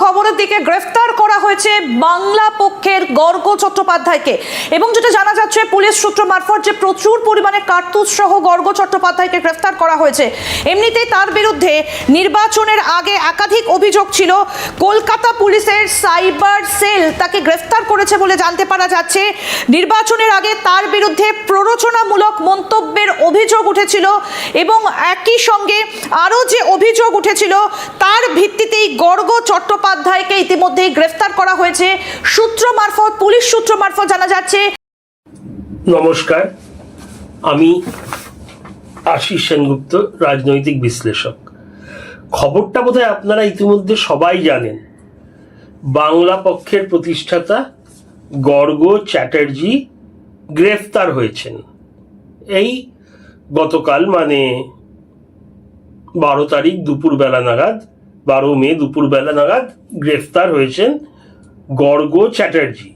খবরের দিকে গ্রেফতার করা হয়েছে বাংলা পক্ষের গর্গ চট্টোপাধ্যায়কে এবং যেটা জানা যাচ্ছে পুলিশ সূত্র মারফত যে প্রচুর পরিমাণে কার্তুজ সহ গর্গ চট্টোপাধ্যায়কে গ্রেফতার করা হয়েছে। এমনিতেই তার বিরুদ্ধে নির্বাচনের আগে একাধিক অভিযোগ ছিল। কলকাতা পুলিশের সাইবার সেল তাকে গ্রেফতার করেছে বলে জানতে পারা যাচ্ছে। নির্বাচনের আগে তার বিরুদ্ধে প্ররোচনামূলক মন্তব্যের অভিযোগ উঠেছিল এবং একই সঙ্গে আরও যে অভিযোগ উঠেছিল তার ভিত্তিতেই গর্গ চট্টোপাধ্যায়কে ইতিমধ্যেই গ্রেফতার করা হয়েছে সূত্র মারফত, পুলিশ সূত্র মারফত জানা যাচ্ছে। নমস্কার, আমি আশিস সেনগুপ্ত, রাজনৈতিক বিশ্লেষক। খবরটা বোধহয় আপনারা ইতিমধ্যে সবাই জানেন। বাংলা পক্ষের প্রতিষ্ঠাতা গর্গ চ্যাটার্জি গ্রেফতার হয়েছেন। এই গতকাল মানে 12 তারিখ দুপুরবেলা নাগাদ, 12 মে দুপুরবেলা নাগাদ গ্রেফতার হয়েছেন গর্গ চ্যাটার্জি।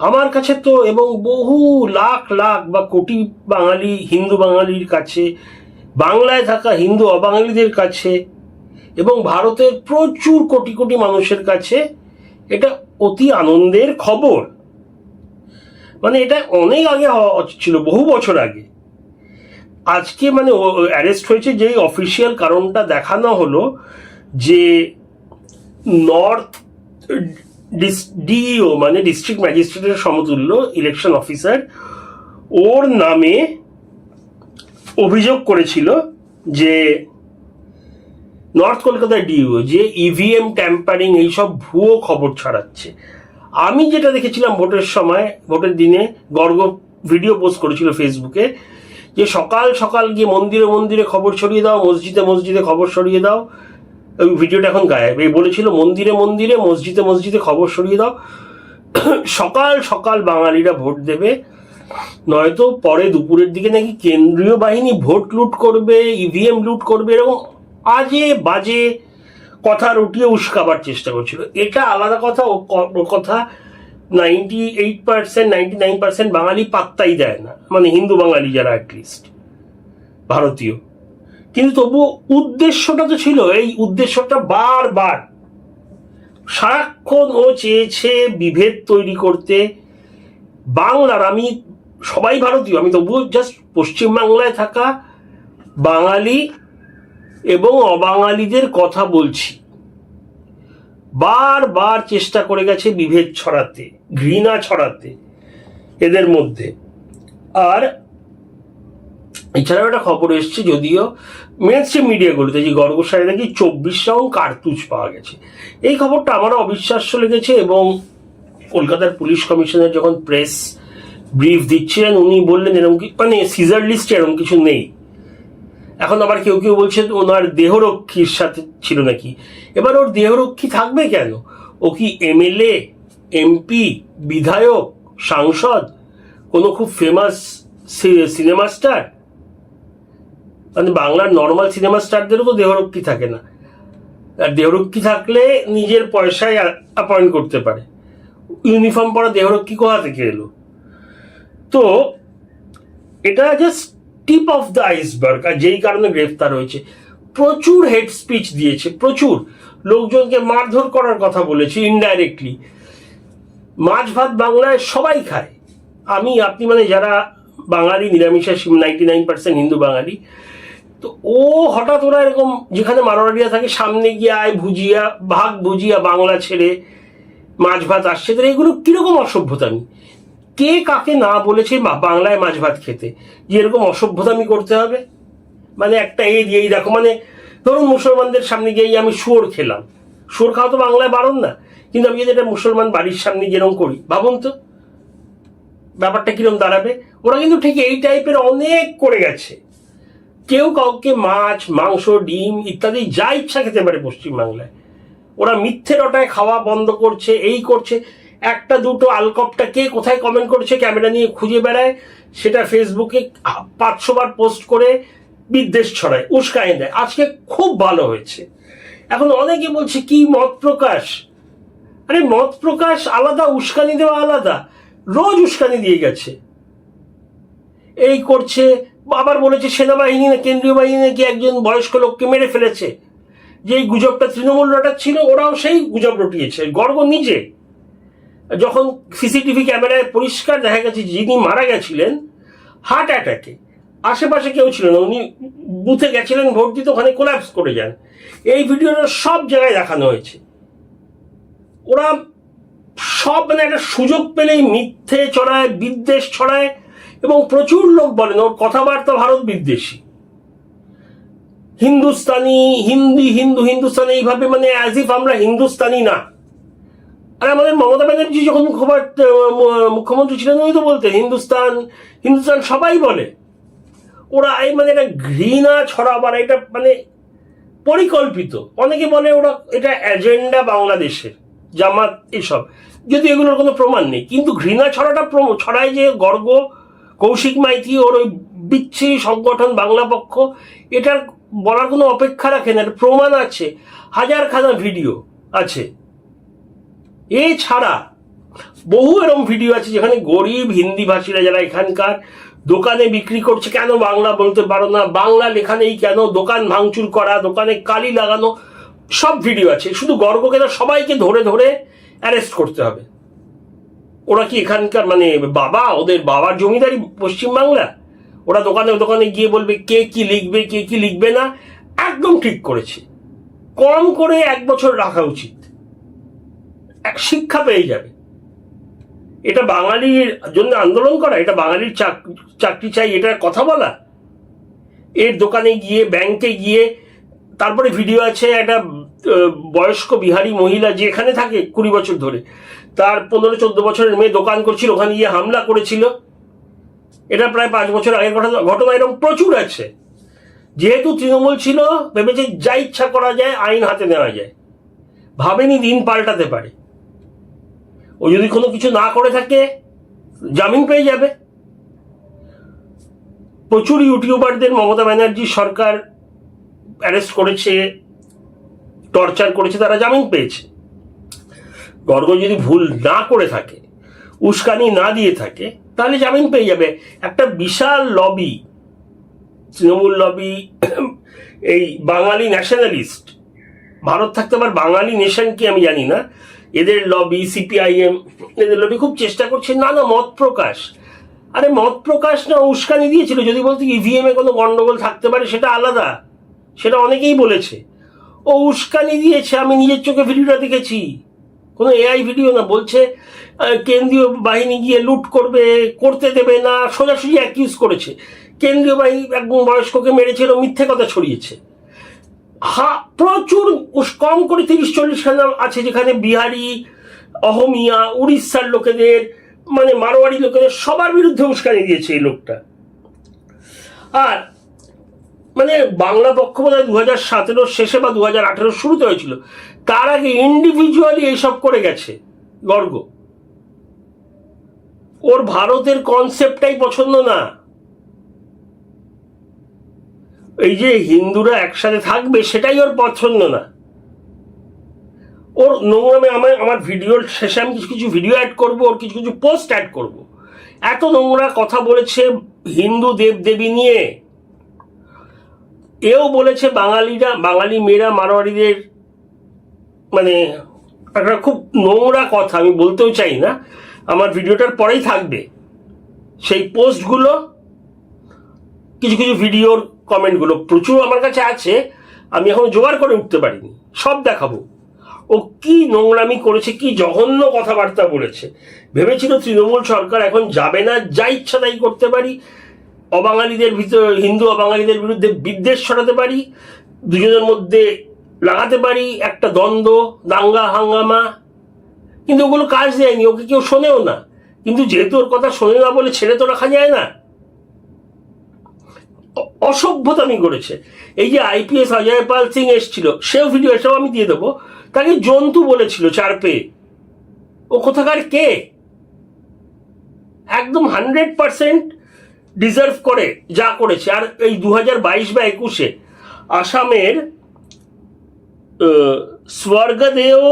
আমার কাছে তো এবং বহু লাখ লাখ বা কোটি বাঙালি, হিন্দু বাঙালির কাছে, বাংলায় থাকা হিন্দু অবাঙালিদের কাছে এবং ভারতের প্রচুর কোটি কোটি মানুষের কাছে এটা অতি আনন্দের খবর। মানে এটা অনেক আগে ছিল, বহু বছর আগে। আজকে মানে অ্যারেস্ট হয়েছে, যেই অফিসিয়াল কারণটা দেখানো হলো যে নর্থ ডিইও মানে ডিস্ট্রিক্ট ম্যাজিস্ট্রেটের সমতুল্য ইলেকশন অফিসার ওর নামে অভিযোগ করেছিল যে নর্থ কলকাতা ডিইও যে ইভিএম ট্যাম্পারিং এইসব ভুয়ো খবর ছড়াচ্ছে। আমি যেটা দেখেছিলাম ভোটের সময়, ভোটের দিনে গর্গ ভিডিও পোস্ট করেছিল ফেসবুকে যে সকাল সকাল গিয়ে মন্দিরে মন্দিরে খবর ছড়িয়ে দাও, মসজিদে মসজিদে খবর ছড়িয়ে দাও। ওই ভিডিওটা এখন গায়েব। এই বলেছিল মন্দিরে মন্দিরে মসজিদে মসজিদে খবর ছড়িয়ে দাও, সকাল সকাল বাঙালিরা ভোট দেবে, নয়তো পরে দুপুরের দিকে নাকি কেন্দ্রীয় বাহিনী ভোট লুট করবে, ইভিএম লুট করবে, এরকম আজে বাজে কথা রটিয়ে উস্কাবার চেষ্টা করছিল। এটা আলাদা কথা, ও কথা 98% 99% বাঙালি পাত্তাই দেয় না, মানে হিন্দু বাঙালি যারা অ্যাটলিস্ট ভারতীয়। কিন্তু তবু উদ্দেশ্যটা তো ছিল, এই উদ্দেশ্যটা বারবার সারাক্ষণ ও চেয়েছে বিভেদ তৈরি করতে। বাংলার, আমি সবাই ভারতীয়, আমি তবুও জাস্ট পশ্চিমবাংলায় থাকা বাঙালি এবং অবাঙালিদের কথা বলছি। বারবার চেষ্টা করে গেছে বিভেদ ছড়াতে, ঘৃণা ছড়াতে এদের মধ্যে। আর এছাড়াও একটা খবর এসছে, যদিও মেনস্ট্রিম মিডিয়াগুলোতে, যে গর্গ সাহেব নাকি 24 রাউন্ড কার্তুজ পাওয়া গেছে। এই খবরটা আমারও অবিশ্বাস্য লেগেছে এবং কলকাতার পুলিশ কমিশনার যখন প্রেস ব্রিফ দিচ্ছিলেন উনি বললেন এরকম মানে সিজার লিস্টে এরকম কিছু নেই। এখন আবার কেউ কেউ বলছে ওনার দেহরক্ষীর সাথে ছিল নাকি। এবার ওর দেহরক্ষী থাকবে কেন? ও কি এমএলএ, এমপি, বিধায়ক, সাংসদ, কোনো খুব ফেমাস সিনেমা স্টার? মানে বাংলার নর্মাল সিনেমা স্টারদেরও তো দেহরক্ষী থাকে না। আর দেহরক্ষী থাকলে নিজের পয়সায় অ্যাপয়েন্ট করতে পারে। ইউনিফর্ম পরা দেহরক্ষী কোথা থেকে এলো? তো এটা just tip of the iceberg. আর যেই কারণে গ্রেফতার হয়েছে, প্রচুর হেড স্পিচ দিয়েছে, প্রচুর লোকজনকে মারধর করার কথা বলেছে ইনডাইরেক্টলি। মাছ ভাত বাংলায় সবাই খায়, আমি আপনি মানে যারা বাঙালি নিরামিষাশী 99% হিন্দু বাঙালি। তো ও হঠাৎ ওরা এরকম যেখানে মারোয়াড়িয়া থাকে সামনে গিয়ে আয় ভুজিয়া, ভাগ ভুজিয়া, বাংলা ছেড়ে মাছ ভাত আসছে। তো এগুলো কিরকম অসভ্যতামি? কে কাকে না বলেছে বাংলায় মাছ ভাত খেতে যে এরকম অসভ্যতামি করতে হবে? মানে একটা এই দেখো, মানে ধরুন মুসলমানদের সামনে গিয়ে আমি শুয়োর খেলাম, শুয়োর খাওয়া তো বাংলায় বারণ না, কিন্তু আমি যদি একটা মুসলমান বাড়ির সামনে যেরকম করি, ভাবুন তো ব্যাপারটা কিরকম দাঁড়াবে। ওরা কিন্তু ঠিক এই টাইপের অনেক করে গেছে। কেউ কাউকে মাছ, মাংস, ডিম ইত্যাদি যা ইচ্ছা খেতে পারে পশ্চিমবাংলায়। ওরা মিথ্যে রটায় খাওয়া বন্ধ করছে, এই করছে। একটা দুটো আলকপটা কে কোথায় কমেন্ট করেছে ক্যামেরা নিয়ে খুঁজে বেড়ায়, সেটা ফেসবুকে 500 বার পোস্ট করে বিদ্বেষ ছড়ায়, উস্কানি দেয়। আজকে খুব ভালো হয়েছে। এখন অনেকে বলছে কি মত প্রকাশ? আরে মত প্রকাশ আলাদা, উস্কানি দেওয়া আলাদা। রোজ উস্কানি দিয়ে গেছে, এই করছে। আবার বলেছে সেনাবাহিনী না কেন্দ্রীয় বাহিনী নাকি একজন বয়স্ক লোককে মেরে ফেলেছে। যে এই গুজবটা তৃণমূল রটাচ্ছিল, ওরাও সেই গুজব রটিয়েছে। গর্গ নিজে যখন সিসিটিভি ক্যামেরায় পরিষ্কার দেখা গেছে যিনি মারা গেছিলেন হার্ট অ্যাটাকে, আশেপাশে কেউ ছিল না, উনি বুথে গেছিলেন ভোট দিতে, ওখানে কোলাপস করে যান। এই ভিডিওটা সব জায়গায় দেখানো হয়েছে। ওরা সব মানে একটা সুযোগ পেলেই মিথ্যে ছড়ায়, বিদ্বেষ ছড়ায়, এবং প্রচুর লোক বলেন ওর কথাবার্তা ভারত বিদ্বেষী, হিন্দুস্তানি, হিন্দুস্তানি, এইভাবে মানে অ্যাজ ইফ আমরা হিন্দুস্তানি না। আর আমাদের মমতা ব্যানার্জি যখন মুখ্যমন্ত্রী ছিলেন উনি তো বলতেন হিন্দুস্তান সবাই বলে। ওরা এই মানে একটা ঘৃণা ছড়াবার, এটা মানে পরিকল্পিত। অনেকে বলে ওরা এটা এজেন্ডা বাংলাদেশের, জামাত এসব, যদি এগুলোর কোনো প্রমাণ নেই, কিন্তু ঘৃণা ছড়ায় যে গর্গ, কৌশিক মাইতি, ওর ওই বিচ্ছিরি সংগঠন বাংলা পক্ষ, এটার বলার কোনো অপেক্ষা রাখে না। প্রমাণ আছে, হাজারখানা ভিডিও আছে। এছাড়া বহু এরকম ভিডিও আছে যেখানে গরিব হিন্দি ভাষীরা যারা এখানকার দোকানে বিক্রি করছে, কেন বাংলা বলতে পারো না, বাংলা লেখা নেই কেন, দোকান ভাঙচুর করা, দোকানে কালি লাগানো, সব ভিডিও আছে। শুধু গর্গকে না, সবাইকে ধরে ধরে অ্যারেস্ট করতে হবে। ওরা কি এখানকার মানে বাবা, ওদের বাবার জমিদারি পশ্চিমবাংলা? ওরা দোকানে গিয়ে বলবে কে কি লিখবে, কে কি লিখবে না। একদম ঠিক করেছে, কম করে 1 বছর রাখা উচিত, শিক্ষা পেয়ে যাবে। এটা বাঙালির জন্য আন্দোলন করা, এটা বাঙালির চাকরি চাই, এটার কথা বলা। এর দোকানে গিয়ে, ব্যাংকে গিয়ে, তারপরে ভিডিও আছে একটা বয়স্ক বিহারি মহিলা যে এখানে থাকে 20 বছর ধরে, তার 15-14 বছরের মেয়ে দোকান করছিল, ওখানে গিয়ে হামলা করেছিল। এটা প্রায় 5 বছর আগের ঘটনা। এরকম প্রচুর আছে। যেহেতু তৃণমূল ছিল, ভেবেছে যা ইচ্ছা করা যায়, আইন হাতে নেওয়া যায়, ভাবেনি দিন পাল্টাতে পারে। ও যদি কোনো কিছু না করে থাকে জামিন পেয়ে যাবে। প্রচুর ইউটিউবারদের মমতা ব্যানার্জি সরকার অ্যারেস্ট করেছে, টর্চার করেছে, তারা জামিন পেয়েছে। গর্গ যদি ভুল না করে থাকে, উস্কানি না দিয়ে থাকে, তাহলে জামিন পেয়ে যাবে। একটা বিশাল লবি, তৃণমূল লবি, এই বাঙালি ন্যাশনালিস্ট, ভারত থাকতে আবার বাঙালি নেশন কি আমি জানি না, এদের লবি, সিপিআইএম, এদের লবি খুব চেষ্টা করছে না মত প্রকাশ। আরে মত প্রকাশ না, উস্কানি দিয়েছিল। যদি বলতে ইভিএম এ কোনো গন্ডগোল থাকতে পারে সেটা আলাদা, সেটা অনেকেই বলেছে। ও উস্কানি দিয়েছে, আমি নিজের চোখে ভিডিওটা দেখেছি, কোনো এআই ভিডিও না। বলছে কেন্দ্রীয় বাহিনী গিয়ে লুট করতে দেবে না, সোজাসুজি অ্যাকিউজ করেছে। কেন্দ্রীয় বাহিনী একদম বয়স্ককে মেরেছিল, মিথ্যে কথা ছড়িয়েছে। প্রচুর, কম করে 30-40 খানা আছে যেখানে বিহারি, অহমিয়া, উড়িষ্যার লোকেদের, মানে মারোয়াড়ি লোকেদের সবার বিরুদ্ধে উস্কানি দিয়েছে এই লোকটা। আর মানে বাংলা পক্ষ বোধহয় 2017 শেষে বা 2018 শুরুতে হয়েছিল, তার আগে ইন্ডিভিজুয়ালি এইসব করে গেছে গর্গ। ওর ভারতের কনসেপ্টটাই পছন্দ না। এই যে হিন্দুরা একসাথে থাকবে সেটাই ওর পছন্দ না। ওর নোংরামে আমার ভিডিওর শেষে আমি কিছু ভিডিও অ্যাড করবো, ওর কিছু পোস্ট অ্যাড করব। এত নোংরা কথা বলেছে হিন্দু দেবদেবী নিয়ে। এও বলেছে বাঙালি মেয়েরা মারোয়াড়িদের, মানে একটা খুব নোংরা কথা, আমি বলতেও চাই না। আমার ভিডিওটার পরেই থাকবে সেই পোস্টগুলো, কিছু ভিডিওর কমেন্টগুলো প্রচুর আমার কাছে আছে, আমি এখন জোগাড় করে উঠতে পারিনি, সব দেখাবো। ও কি নোংরামি করেছে, কি জঘন্য কথাবার্তা বলেছে। ভেবেছিল তৃণমূল সরকার এখন যাবে না, যা ইচ্ছা তাই করতে পারি, অবাঙালিদের ভিতরে, হিন্দু অবাঙালিদের বিরুদ্ধে বিদ্বেষ ছড়াতে পারি, দুজনের মধ্যে লাগাতে পারি একটা দ্বন্দ্ব, দাঙ্গা হাঙ্গামা। কিন্তু ওগুলো কাজ দেয়নি, ওকে কেউ শোনেও না। কিন্তু যেহেতু ওর কথা শোনে না বলে ছেড়ে তো রাখা যায় না। অসভ্যতামি করেছে। এই যে আইপিএস অজয় পাল সিং এসছিল, সেও ভিডিও, এসব আমি দিয়ে দেবো। তাকে জন্তু বলেছিল চারপে। ও কোথাকার কে? একদম 100% ডিজার্ভ করে যা করেছে। আর এই 2022 বা 21-এ আসামের স্বর্গদেও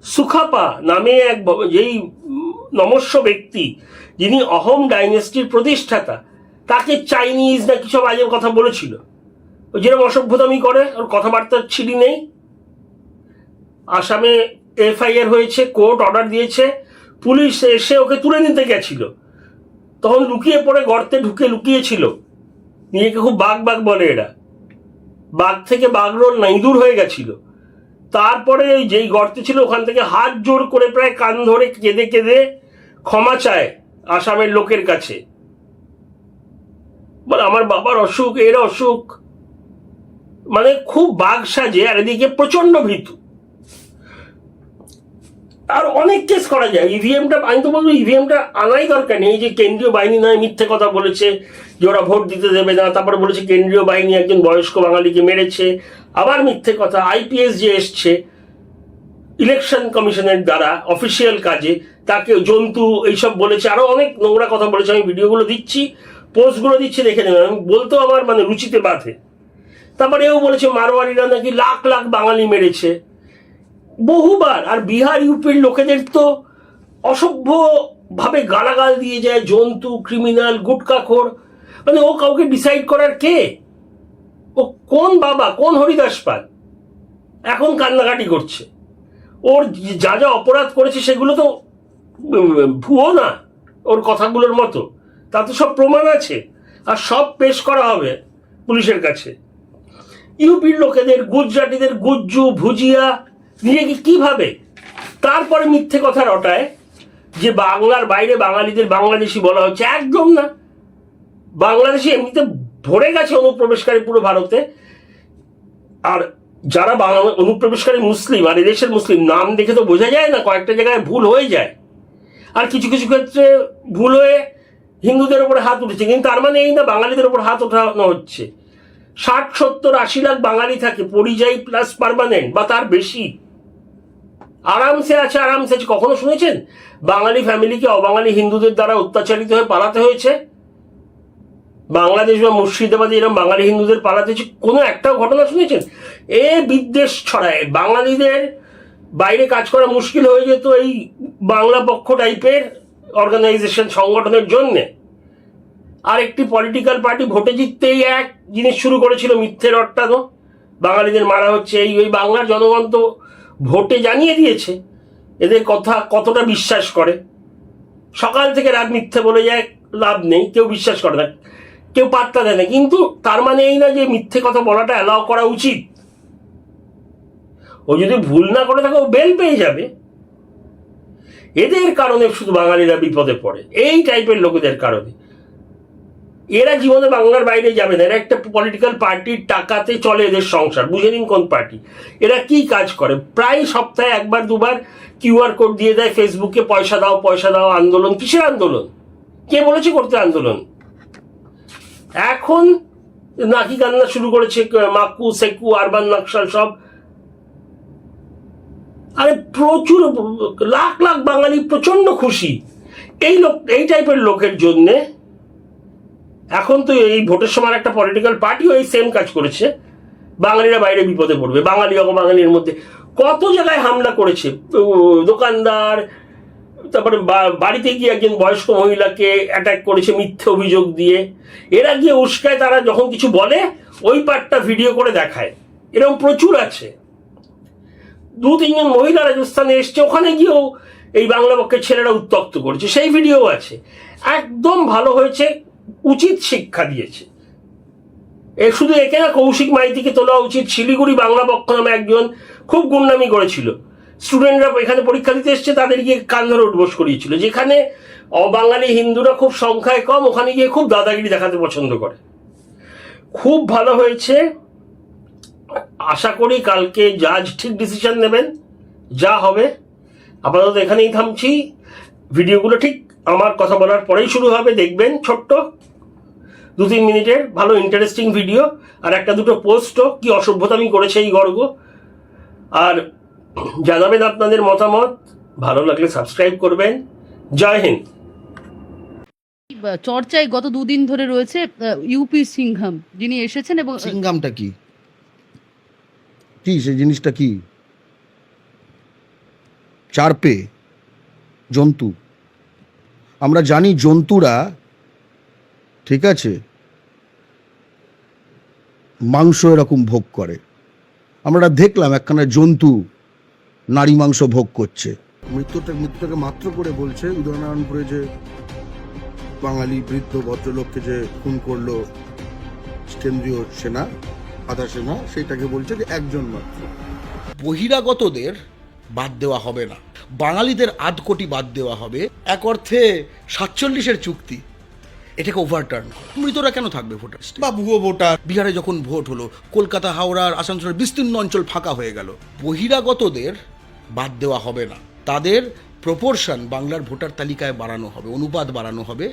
সুখাপা নামে এক যেই নমস্য ব্যক্তি, যিনি অহোম ডাইনেস্টির প্রতিষ্ঠাতা, তাকে চাইনিজ না কিছু বাজে কথা বলেছিল। ও যেরকম অসভ্যতামি করে, ওর কথাবার্তার ছিলি নেই। আসামে এফআইআর হয়েছে, কোর্ট অর্ডার দিয়েছে, পুলিশ এসে ওকে তুলে নিতে গেছিল, তখন লুকিয়ে পড়ে গর্তে ঢুকে লুকিয়েছিল। নিজেকে খুব বাঘ বাঘ বলে এরা, বাঘ থেকে বাঘরোল না, ইঁদুর হয়ে গেছিল। তারপরে যেই গর্তে ছিল ওখান থেকে হাত জোর করে প্রায় কান ধরে কেঁদে কেঁদে ক্ষমা চায় আসামের লোকের কাছে, বলে আমার বাবার অসুখ, এর অসুখ, মানে খুব বাঘ সাজে, আর এদিকে প্রচন্ড ভীতু। আর অনেক কেস করা যায়। ইভিএমটা, আমি তো বলবো ইভিএমটা আনাই দরকার নেই। এই যে কেন্দ্রীয় বাহিনী নয়, মিথ্যে কথা বলেছে যে ওরা ভোট দিতে দেবে না, তারপরে বলেছে কেন্দ্রীয় বাহিনী একজন বয়স্ক বাঙালিকে মেরেছে, আবার মিথ্যে কথা। আইপিএস যে এসছে ইলেকশন কমিশনের দ্বারা অফিসিয়াল কাজে, তাকে জন্তু এইসব বলেছে, আরো অনেক নোংরা কথা বলেছে। আমি ভিডিওগুলো দিচ্ছি, পোস্টগুলো দিচ্ছি, দেখে নেবেন। আমি বলতেও আমার মানে রুচিতে বাধে। তারপরে এও বলেছে মারোয়ারিরা নাকি লাখ লাখ বাঙালি মেরেছে, বহুবার। আর বিহার ইউপির লোকেদের তো অসভ্য ভাবে গালাগাল দিয়ে যায়, জন্তু, ক্রিমিনাল, গুটকাখোর। মানে ও কাউকে ডিসাইড করার কে? ও কোন বাবা, কোন হরিদাস পাল এখন কান্নাকাটি করছে? ওর যা যা অপরাধ করেছে সেগুলো তো ভুয়ো না ওর কথাগুলোর মতো, তাতে সব প্রমাণ আছে, আর সব পেশ করা হবে পুলিশের কাছে। ইউপির লোকেদের, গুজরাটিদের গুজ্জু ভুজিয়া নিজেকে কিভাবে, তারপরে মিথ্যে কথা রটায় যে বাংলার বাইরে বাঙালিদের বাংলাদেশি বলা হচ্ছে। একদম না, বাংলাদেশি এমনিতে ভরে গেছে অনুপ্রবেশকারী পুরো ভারতে। আর যারা বাংলা অনুপ্রবেশকারী মুসলিম, আর এদেশের মুসলিম, নাম দেখে তো বোঝা যায় না, কয়েকটা জায়গায় ভুল হয়ে যায়, আর কিছু কিছু ক্ষেত্রে ভুল হয়ে হিন্দুদের উপরে হাত উঠেছে। কিন্তু তার মানে এই না বাঙালিদের উপর হাত ওঠানো হচ্ছে। 60, 70, 80 লাখ বাঙালি থাকে, পরিযায়ী প্লাস পার্মানেন্ট বা তার বেশি, আরামসে আছে, আরামসে আছে। কখনো শুনেছেন বাঙালি ফ্যামিলিকে অবাঙালি হিন্দুদের দ্বারা অত্যাচারিত হয়ে পালাতে হয়েছে? বাংলাদেশ বা মুর্শিদাবাদে এরকম বাঙালি হিন্দুদের পালাতে হয়েছে কোনো একটাও ঘটনা শুনেছেন? এ বিদ্বেষ ছড়ায়, বাঙালিদের বাইরে কাজ করা মুশকিল হয়ে যেত এই বাংলা পক্ষ টাইপের অর্গানাইজেশন, সংগঠনের জন্যে। আর একটি পলিটিক্যাল পার্টি ভোটে জিততেই এক জিনিস শুরু করেছিল, মিথ্যে রট্টানো, বাঙালিদের মারা হচ্ছে এই ওই। বাংলার জনগণ তো ভোটে জানিয়ে দিয়েছে এদের কথা কতটা বিশ্বাস করে। সকাল থেকে রাত মিথ্যে বলে যায়, লাভ নেই, কেউ বিশ্বাস করে না, কেউ পাত্তা দেয় না। কিন্তু তার মানে এই না যে মিথ্যে কথা বলাটা অ্যালাউ করা উচিত। ও যদি ভুল না করে থাকে ও বেল পেয়ে যাবে। এদের কারণে শুধু বাঙালিরা বিপদে পড়ে, এই টাইপের লোকেদের কারণে। এরা জীবনে বাংলার বাইরে যাবে না, এরা একটা পলিটিক্যাল পার্টির টাকাতে চলে এদের সংসার। বুঝে নিন কোন পার্টি। এরা কি কাজ করে, প্রায় সপ্তাহে একবার দুবার কিউআর কোড দিয়ে দেয় ফেসবুকে, পয়সা দাও পয়সা দাও। আন্দোলন কিসের আন্দোলন? কে বলেছে করতে আন্দোলন? এখন নাকি কান্না শুরু করেছে মাকু সেকু আরবান নকশাল সব। আরে প্রচুর লাখ লাখ বাঙালি প্রচন্ড খুশি এই টাইপের লোকের জন্যে। এখন তো এই ভোটের সময় একটা পলিটিক্যাল পার্টিও এই সেম কাজ করেছে, বাঙালিরা বাইরে বিপদে পড়বে। বাঙালি অবাঙালির মধ্যে কত জায়গায় হামলা করেছে, দোকানদার, তারপরে বাড়িতে গিয়ে একজন বয়স্ক মহিলাকে অ্যাটাক করেছে মিথ্যে অভিযোগ দিয়ে। এরা গিয়ে উস্কায়, তারা যখন কিছু বলে ওই পার্টটা ভিডিও করে দেখায়। এরকম প্রচুর আছে। 2-3 জন মহিলা রাজস্থানে এসছে, ওখানে গিয়েও এই বাংলা পক্ষের ছেলেরা উত্তক্ত করেছে, সেই ভিডিও আছে। একদম ভালো হয়েছে, উচিত শিক্ষা দিয়েছে। শুধু একে না, কৌশিক মাইতিকে তোলা উচিত। শিলিগুড়ি বাংলা পক্ষ নামে একজন খুব গুন্ডামি করেছিল, স্টুডেন্টরা এখানে পরীক্ষা দিতে এসছে, তাদের গিয়ে কান ধরে উঠবোস করিয়েছিল। যেখানে অবাঙালি হিন্দুরা খুব সংখ্যায় কম, ওখানে গিয়ে খুব দাদাগিরি দেখাতে পছন্দ করে। খুব ভালো হয়েছে। আশা করি কালকে জাজ ঠিক ডিসিশন নেবেন, যা হবে। আপাতত এখানেই থামছি। ভিডিওগুলো ঠিক আমার কথা বলার পরেই শুরু হবে, দেখবেন। ছোট্ট 2-3 মিনিটের ভালো ইন্টারেস্টিং ভিডিও, আর একটা দুটো পোস্টও কি অসভ্যতামি করেছে এই গর্গ। আর জানাবেন আপনাদের মতামত, ভালো লাগলে সাবস্ক্রাইব করবেন। জয় হিন্দ। চর্চায় গত 2 দিন ধরে রয়েছে ইউপি সিংঘাম, যিনি এসেছেন। এবং সিংঘামটা কি কি সেই জিনিসটা কি? চারপে জন্তু। আমরা জানি জন্তুরা, ঠিক আছে, মাংস এরকম ভোগ করে। আমরা দেখলাম একখানা জন্তু নারী মাংস ভোগ করছে। মৃত্যুটাকে মাত্র করে বলছে উদয়নারায়ণপুরে যে বাঙালি বৃদ্ধ ভদ্রলোককে যে খুন করলো কেন্দ্রীয় সেনা, আধা সেনা, সেটাকে বলছে যে একজন মাত্র। বহিরাগতদের বাদ দেওয়া হবে না, বাঙালিদের 8 কোটি বাদ দেওয়া হবে। এক অর্থে 47-এর চুক্তি এটাকে ওভারটার্ন। মৃতরা কেন থাকবে ভোটার বা ভুয়ো ভোটার? বিহারে যখন ভোট হলো, কলকাতা, হাওড়ার, আসানসোলের বিস্তীর্ণ অঞ্চল ফাঁকা হয়ে গেল। বহিরাগতদের বাদ দেওয়া হবে না, তাদের প্রপোর্শন বাংলার ভোটার তালিকায় বাড়ানো হবে, অনুপাত বাড়ানো হবে।